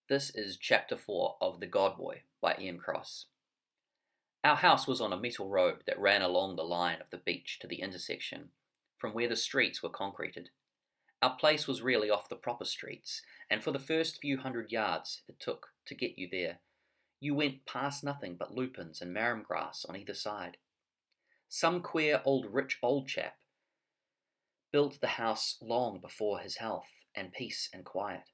This is Chapter 4 of The God Boy by Ian Cross. Our house was on a metal road that ran along the line of the beach to the intersection, from where the streets were concreted. Our place was really off the proper streets, and for the first few hundred yards it took to get you there, you went past nothing but lupins and marram grass on either side. Some queer rich old chap built the house long before his health and peace and quiet.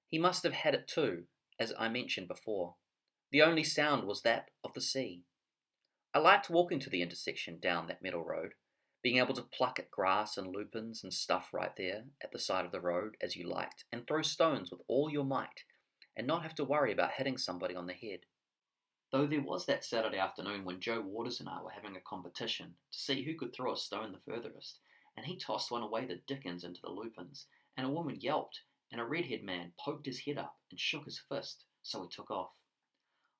He must have had it too, as I mentioned before. The only sound was that of the sea. I liked walking to the intersection down that metal road, being able to pluck at grass and lupins and stuff right there at the side of the road as you liked, and throw stones with all your might, and not have to worry about hitting somebody on the head. Though there was that Saturday afternoon when Joe Waters and I were having a competition to see who could throw a stone the furthest, and he tossed one away the dickens into the lupins, and a woman yelped, and a redhead man poked his head up and shook his fist, so he took off.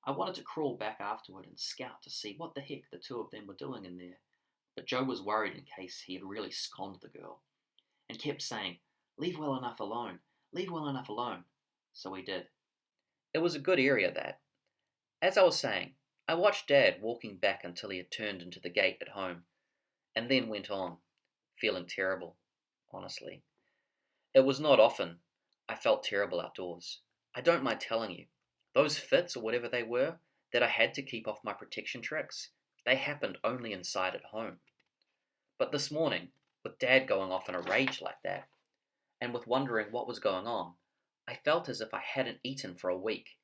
I wanted to crawl back afterward and scout to see what the heck the two of them were doing in there, but Joe was worried in case he had really sconed the girl, and kept saying, "Leave well enough alone, leave well enough alone," so we did. It was a good area, that. As I was saying, I watched Dad walking back until he had turned into the gate at home, and then went on, feeling terrible, honestly. It was not often I felt terrible outdoors. I don't mind telling you. Those fits, or whatever they were, that I had to keep off my protection tricks, they happened only inside at home. But this morning, with Dad going off in a rage like that, and with wondering what was going on, I felt as if I hadn't eaten for a week.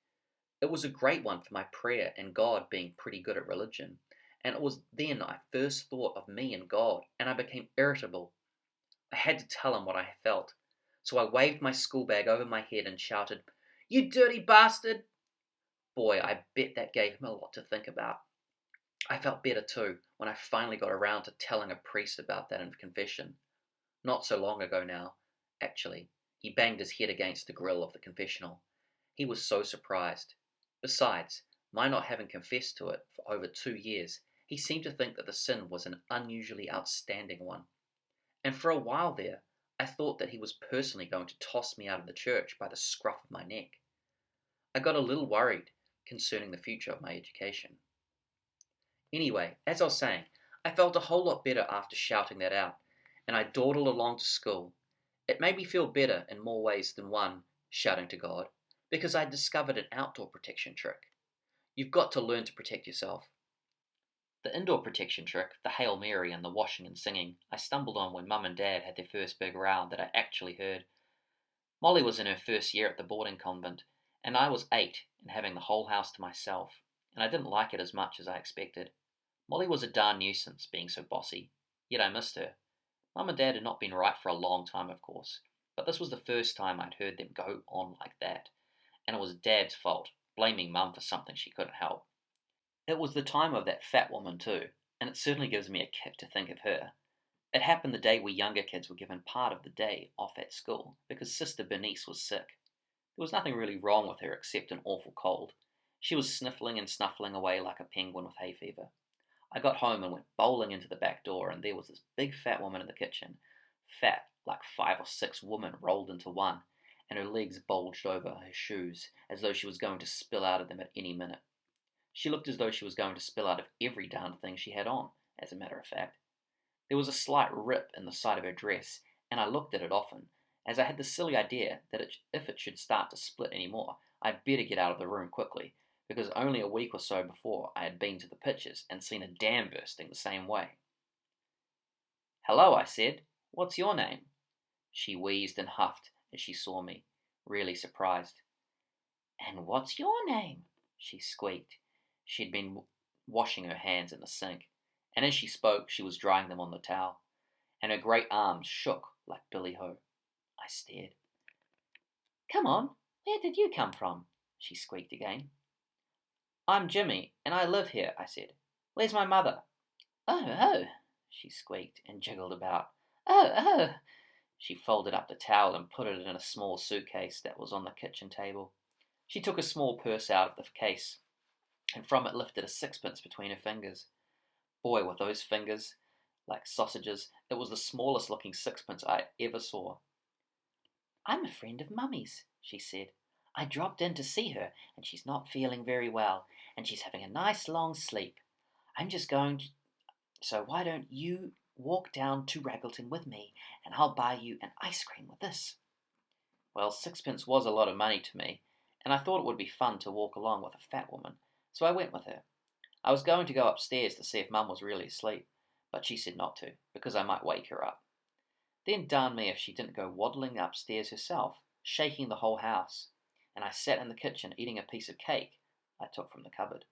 It was a great one for my prayer and God being pretty good at religion, and it was then I first thought of me and God, and I became irritable. I had to tell him what I felt, so I waved my school bag over my head and shouted, "You dirty bastard!" Boy, I bet that gave him a lot to think about. I felt better too when I finally got around to telling a priest about that in confession. Not so long ago now, actually. He banged his head against the grill of the confessional. He was so surprised. Besides, my not having confessed to it for over 2 years, he seemed to think that the sin was an unusually outstanding one. And for a while there, I thought that he was personally going to toss me out of the church by the scruff of my neck. I got a little worried concerning the future of my education. Anyway, as I was saying, I felt a whole lot better after shouting that out, and I dawdled along to school. It made me feel better in more ways than one, shouting to God, because I had discovered an outdoor protection trick. You've got to learn to protect yourself. The indoor protection trick, the Hail Mary and the washing and singing, I stumbled on when Mum and Dad had their first big row that I actually heard. Molly was in her first year at the boarding convent, and I was 8 and having the whole house to myself, and I didn't like it as much as I expected. Molly was a darn nuisance, being so bossy, yet I missed her. Mum and Dad had not been right for a long time, of course, but this was the first time I'd heard them go on like that, and it was Dad's fault, blaming Mum for something she couldn't help. It was the time of that fat woman too, and it certainly gives me a kick to think of her. It happened the day we younger kids were given part of the day off at school because Sister Bernice was sick. There was nothing really wrong with her except an awful cold. She was sniffling and snuffling away like a penguin with hay fever. I got home and went bowling into the back door, and there was this big fat woman in the kitchen. Fat, like 5 or 6 women rolled into one, and her legs bulged over her shoes as though she was going to spill out of them at any minute. She looked as though she was going to spill out of every darn thing she had on, as a matter of fact. There was a slight rip in the side of her dress, and I looked at it often, as I had the silly idea that if it should start to split any more, I'd better get out of the room quickly, because only a week or so before I had been to the pictures and seen a dam bursting the same way. "Hello," I said. "What's your name?" She wheezed and huffed as she saw me, really surprised. "And what's your name?" she squeaked. She'd been washing her hands in the sink, and as she spoke she was drying them on the towel, and her great arms shook like Billy Ho. I stared. "Come on, where did you come from?" she squeaked again. "I'm Jimmy, and I live here," I said. "Where's my mother?" "Oh," she squeaked and jiggled about. "Oh." She folded up the towel and put it in a small suitcase that was on the kitchen table. She took a small purse out of the case, and from it lifted a sixpence between her fingers. Boy, with those fingers, like sausages, it was the smallest looking sixpence I ever saw. "I'm a friend of Mummy's," she said. I dropped in to see her, and she's not feeling very well, and she's having a nice long sleep. I'm just going to... So why don't you walk down to Raggleton with me, and I'll buy you an ice cream with this." Well, sixpence was a lot of money to me, and I thought it would be fun to walk along with a fat woman, so I went with her. I was going to go upstairs to see if Mum was really asleep, but she said not to, because I might wake her up. Then darn me if she didn't go waddling upstairs herself, shaking the whole house, and I sat in the kitchen eating a piece of cake I took from the cupboard,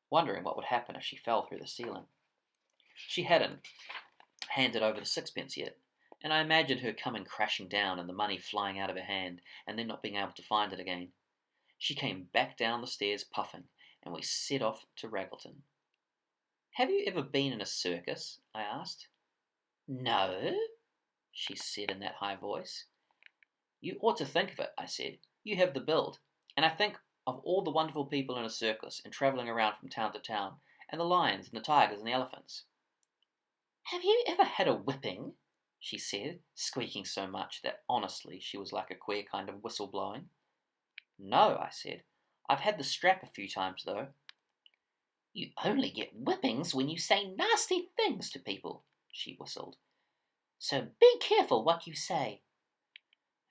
wondering what would happen if she fell through the ceiling. She hadn't handed over the sixpence yet, and I imagined her coming crashing down and the money flying out of her hand and then not being able to find it again. She came back down the stairs puffing, and we set off to Raggleton. "Have you ever been in a circus?" I asked. "No," she said in that high voice. "You ought to think of it," I said. "You have the build, and I think of all the wonderful people in a circus and travelling around from town to town, and the lions and the tigers and the elephants." "Have you ever had a whipping?" she said, squeaking so much that honestly she was like a queer kind of whistle blowing. "No," I said. "I've had the strap a few times, though." "You only get whippings when you say nasty things to people," she whistled. "So be careful what you say."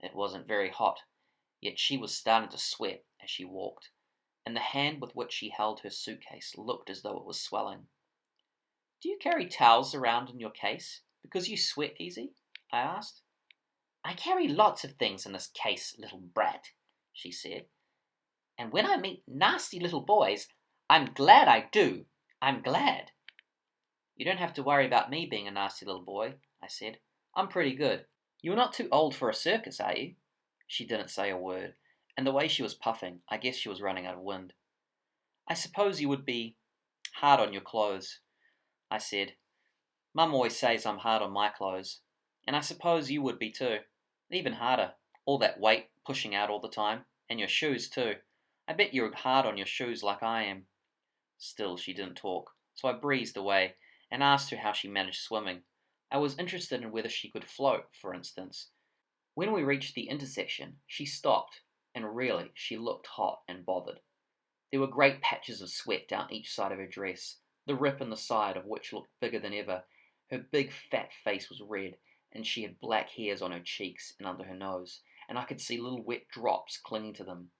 It wasn't very hot, yet she was starting to sweat as she walked, and the hand with which she held her suitcase looked as though it was swelling. "Do you carry towels around in your case, because you sweat easy?" I asked. "I carry lots of things in this case, little brat," she said. "And when I meet nasty little boys, I'm glad I do. I'm glad." "You don't have to worry about me being a nasty little boy," I said. "I'm pretty good. You're not too old for a circus, are you?" She didn't say a word, and the way she was puffing, I guess she was running out of wind. "I suppose you would be hard on your clothes," I said. "Mum always says I'm hard on my clothes, and I suppose you would be too. Even harder, all that weight pushing out all the time, and your shoes too. I bet you're hard on your shoes like I am." Still she didn't talk, so I breezed away and asked her how she managed swimming. I was interested in whether she could float, for instance. When we reached the intersection, she stopped, and really she looked hot and bothered. There were great patches of sweat down each side of her dress, the rip in the side of which looked bigger than ever. Her big fat face was red, and she had black hairs on her cheeks and under her nose, and I could see little wet drops clinging to them.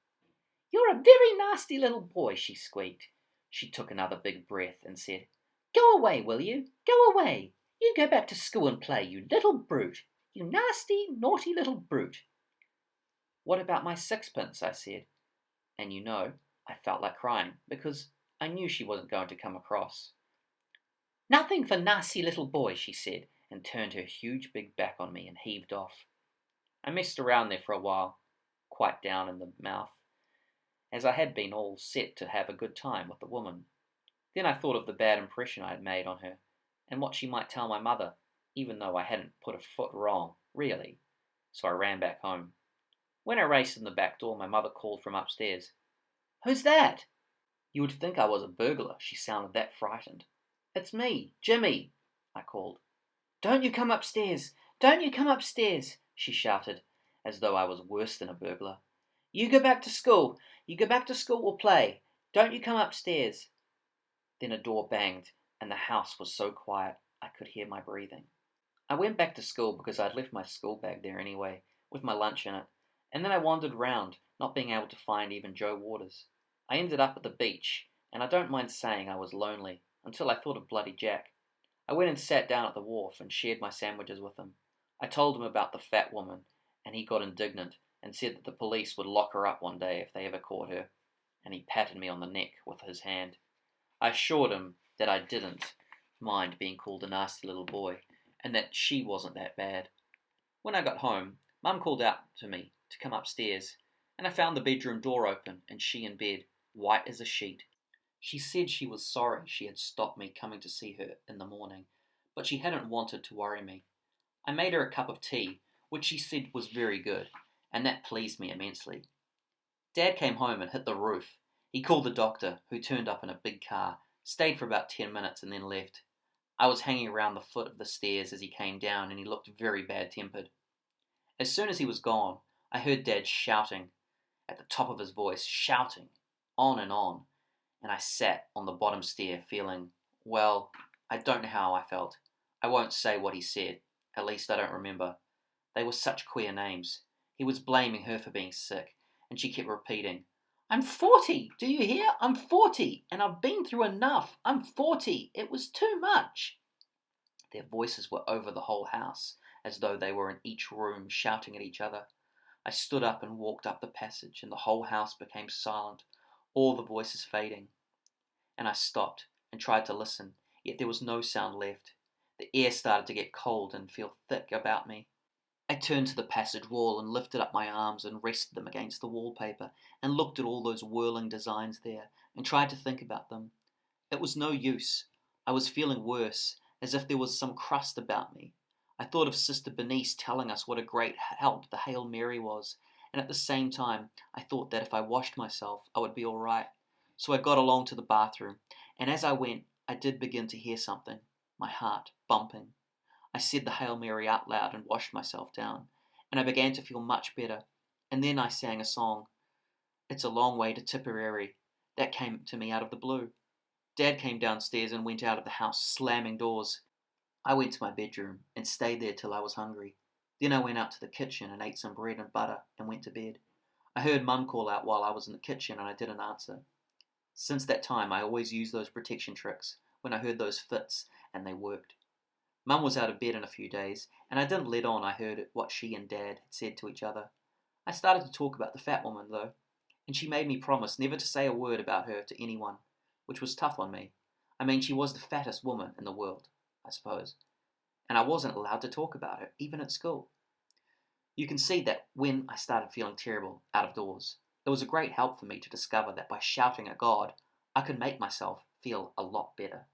"You're a very nasty little boy," she squeaked. She took another big breath and said, "Go away, will you? Go away. You go back to school and play, you little brute. You nasty, naughty little brute." "What about my sixpence?" I said. And I felt like crying, because I knew she wasn't going to come across. "Nothing for nasty little boy," she said, and turned her huge big back on me and heaved off. I messed around there for a while, quite down in the mouth, as I had been all set to have a good time with the woman. Then I thought of the bad impression I had made on her, and what she might tell my mother, even though I hadn't put a foot wrong, really. So I ran back home. When I raced in the back door, my mother called from upstairs. "Who's that?" You would think I was a burglar, she sounded that frightened. "It's me, Jimmy," I called. "Don't you come upstairs! Don't you come upstairs!" she shouted, as though I was worse than a burglar. "You go back to school! You go back to school or play! Don't you come upstairs!" Then a door banged, and the house was so quiet I could hear my breathing. I went back to school because I'd left my school bag there anyway, with my lunch in it, and then I wandered round, not being able to find even Joe Waters. I ended up at the beach, and I don't mind saying I was lonely, until I thought of Bloody Jack. I went and sat down at the wharf and shared my sandwiches with him. I told him about the fat woman, and he got indignant and said that the police would lock her up one day if they ever caught her, and he patted me on the neck with his hand. I assured him that I didn't mind being called a nasty little boy, and that she wasn't that bad. When I got home, Mum called out to me to come upstairs, and I found the bedroom door open and she in bed, white as a sheet. She said she was sorry she had stopped me coming to see her in the morning, but she hadn't wanted to worry me. I made her a cup of tea, which she said was very good, and that pleased me immensely. Dad came home and hit the roof. He called the doctor, who turned up in a big car, stayed for about 10 minutes and then left. I was hanging around the foot of the stairs as he came down, and he looked very bad-tempered. As soon as he was gone, I heard Dad shouting, at the top of his voice, shouting on and on, and I sat on the bottom stair feeling, well, I don't know how I felt. I won't say what he said, at least I don't remember. They were such queer names. He was blaming her for being sick, and she kept repeating, I'm 40, do you hear? I'm 40, and I've been through enough. I'm 40, it was too much. Their voices were over the whole house, as though they were in each room shouting at each other. I stood up and walked up the passage, and the whole house became silent, all the voices fading. And I stopped and tried to listen, yet there was no sound left. The air started to get cold and feel thick about me. I turned to the passage wall and lifted up my arms and rested them against the wallpaper and looked at all those whirling designs there and tried to think about them. It was no use. I was feeling worse, as if there was some crust about me. I thought of Sister Bernice telling us what a great help the Hail Mary was, and at the same time I thought that if I washed myself I would be all right. So I got along to the bathroom, and as I went I did begin to hear something, my heart bumping. I said the Hail Mary out loud and washed myself down, and I began to feel much better, and then I sang a song. It's a long way to Tipperary. That came to me out of the blue. Dad came downstairs and went out of the house, slamming doors. I went to my bedroom and stayed there till I was hungry. Then I went out to the kitchen and ate some bread and butter and went to bed. I heard Mum call out while I was in the kitchen and I didn't answer. Since that time I always used those protection tricks when I heard those fits, and they worked. Mum was out of bed in a few days, and I didn't let on I heard what she and Dad had said to each other. I started to talk about the fat woman, though, and she made me promise never to say a word about her to anyone, which was tough on me. I mean, she was the fattest woman in the world, I suppose, and I wasn't allowed to talk about her, even at school. You can see that when I started feeling terrible out of doors, it was a great help for me to discover that by shouting at God, I could make myself feel a lot better.